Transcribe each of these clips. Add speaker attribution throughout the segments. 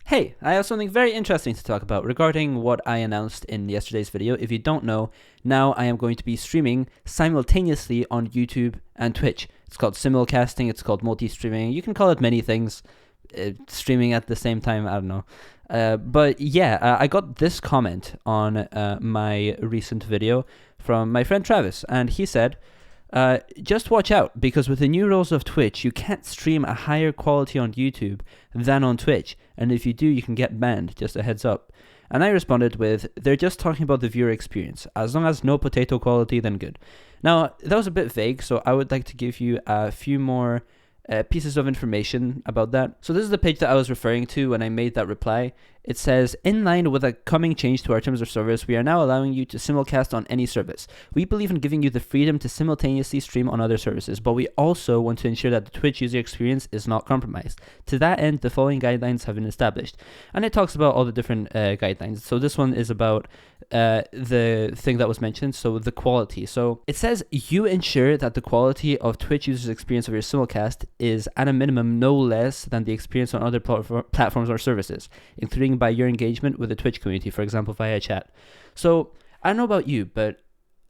Speaker 1: Hey, I have something very interesting to talk about regarding what I announced in yesterday's video. If you don't know, now I am going to be streaming simultaneously on YouTube and Twitch. It's called simulcasting, it's called multi-streaming. You can call it many things. Streaming at the same time, I don't know. But yeah, I got this comment on my recent video from my friend Travis, and he said, just watch out, because with the new rules of Twitch, you can't stream a higher quality on YouTube than on Twitch, and if you do, you can get banned, just a heads up. And I responded with, they're just talking about the viewer experience. As long as no potato quality, then good. Now, that was a bit vague, so I would like to give you a few more pieces of information about that. So this is the page that I was referring to when I made that reply. It says, in line with a coming change to our terms of service, we are now allowing you to simulcast on any service. We believe in giving you the freedom to simultaneously stream on other services, but we also want to ensure that the Twitch user experience is not compromised. To that end, the following guidelines have been established. And it talks about all the different guidelines. So this one is about the thing that was mentioned, so the quality. So it says, you ensure that the quality of Twitch users' experience of your simulcast is at a minimum no less than the experience on other platforms or services, including by your engagement with the Twitch community, for example, via chat. So I don't know about you, but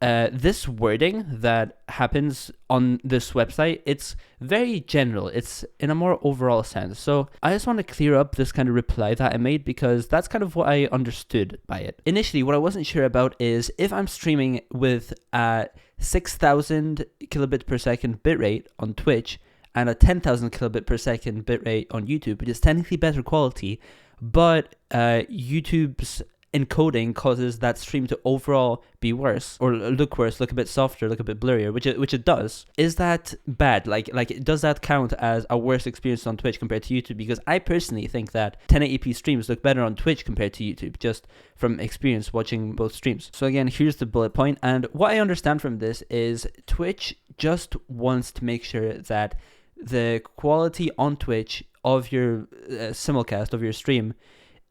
Speaker 1: this wording that happens on this website, it's very general. It's in a more overall sense. So I just want to clear up this kind of reply that I made, because that's kind of what I understood by it. Initially, what I wasn't sure about is if I'm streaming with a 6,000 kilobit per second bitrate on Twitch and a 10,000 kilobit per second bitrate on YouTube, which is technically better quality, but YouTube's encoding causes that stream to overall be worse, or look worse, look a bit softer, look a bit blurrier, which it does. Is that bad? Like does that count as a worse experience on Twitch compared to YouTube? Because I personally think that 1080p streams look better on Twitch compared to YouTube, just from experience watching both streams. So again, here's the bullet point, and what I understand from this is Twitch just wants to make sure that the quality on Twitch of your simulcast, of your stream,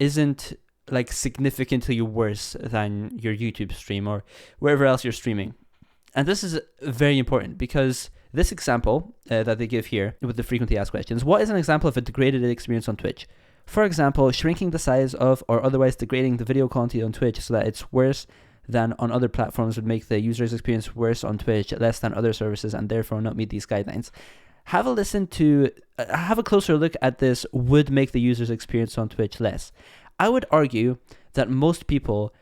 Speaker 1: isn't like significantly worse than your YouTube stream or wherever else you're streaming. And this is very important, because this example that they give here with the frequently asked questions, what is an example of a degraded experience on Twitch? For example, shrinking the size of or otherwise degrading the video quality on Twitch so that it's worse than on other platforms would make the user's experience worse on Twitch, less than other services, and therefore not meet these guidelines. Have a closer look at this would make the user's experience on Twitch less. I would argue that most people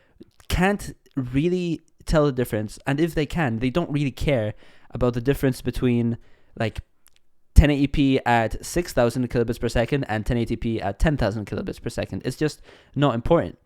Speaker 1: can't really tell the difference, and if they can, they don't really care about the difference between like 1080p at 6,000 kilobits per second and 1080p at 10,000 kilobits per second. It's just not important.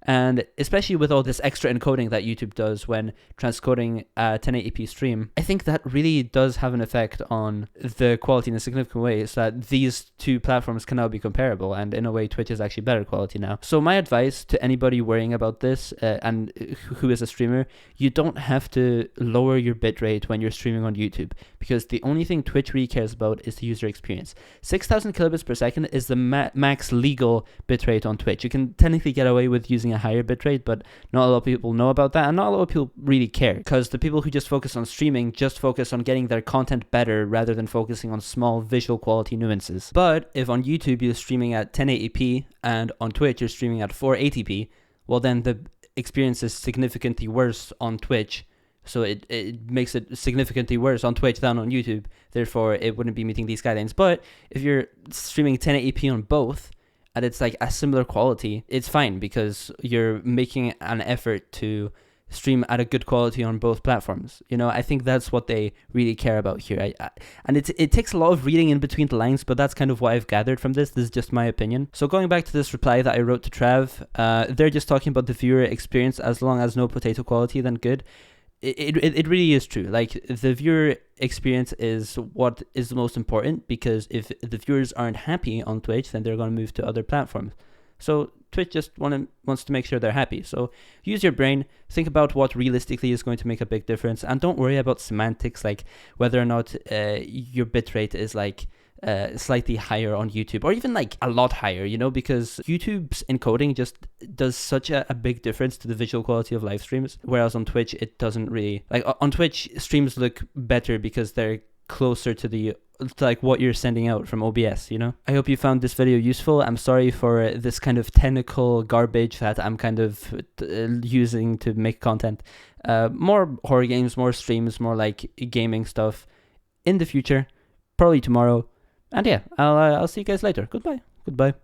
Speaker 1: And especially with all this extra encoding that YouTube does when transcoding a 1080p stream, I think that really does have an effect on the quality in a significant way, so that these two platforms can now be comparable, and in a way Twitch is actually better quality now. So my advice to anybody worrying about this and who is a streamer, you don't have to lower your bitrate when you're streaming on YouTube, because the only thing Twitch really cares about is the user experience. 6,000 kilobits per second is the max legal bitrate on Twitch. You can technically get away with using a higher bitrate, but not a lot of people know about that, and not a lot of people really care, because the people who just focus on streaming just focus on getting their content better rather than focusing on small visual quality nuances. But if on YouTube you're streaming at 1080p and on Twitch you're streaming at 480p, well then the experience is significantly worse on Twitch, so it makes it significantly worse on Twitch than on YouTube, therefore it wouldn't be meeting these guidelines. But if you're streaming 1080p on both, and it's like a similar quality, it's fine, because you're making an effort to stream at a good quality on both platforms. You know, I think that's what they really care about here. And it takes a lot of reading in between the lines, but that's kind of what I've gathered from this. This is just my opinion. So going back to this reply that I wrote to Trav, they're just talking about the viewer experience. As long as no potato quality, then good. It really is true. Like, the viewer experience is what is the most important, because if the viewers aren't happy on Twitch, then they're going to move to other platforms. So Twitch just wants to make sure they're happy. So use your brain, think about what realistically is going to make a big difference, and don't worry about semantics, like whether or not your bitrate is like slightly higher on YouTube, or even like a lot higher, you know, because YouTube's encoding just does such a big difference to the visual quality of live streams, whereas on Twitch it doesn't really. Like on Twitch, streams look better because they're closer to the like what you're sending out from OBS, you know? I hope you found this video useful. I'm sorry for this kind of technical garbage that I'm kind of using to make content. More horror games, more streams, more like gaming stuff in the future, probably tomorrow. And yeah, I'll see you guys later. Goodbye.